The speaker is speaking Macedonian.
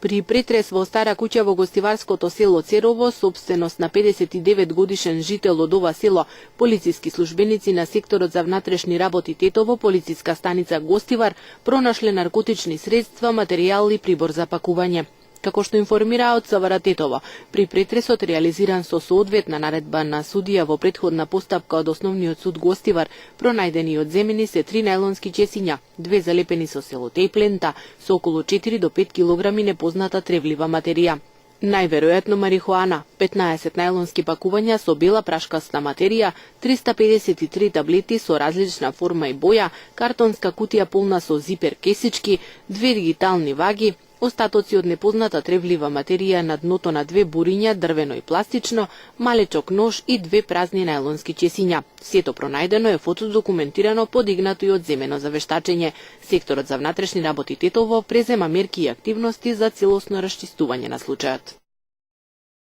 При претрес во стара куќа во гостиварското село Церово, собственост на 59 годишен жител од ова село, полициски службеници на секторот за внатрешни работи Тетово, полициска станица Гостивар, пронашле наркотични средства, материјал и прибор за пакување. Како што информираа од СВР Тетово, при претресот реализиран со соодветна наредба на судија во претходна постапка од Основниот суд Гостивар, пронајдени и одземени се 3 најлонски чесиња, 2 залепени со селото и плента, со околу 4 до 5 килограми непозната тревлива материја. Најверојатно марихуана, 15 најлонски пакувања со бела прашкаста материја, 353 таблети со различна форма и боја, картонска кутија полна со зипер кесички, 2 дигитални ваги, остатоци од непозната тревлива материја на дното на 2 буриња, дрвено и пластично, малечок нож и 2 празни најлонски чесиња. Сето пронајдено е фотодокументирано, подигнато и одземено за вештачење. Секторот за внатрешни работи Тетово презема мерки и активности за целосно расчистување на случајот.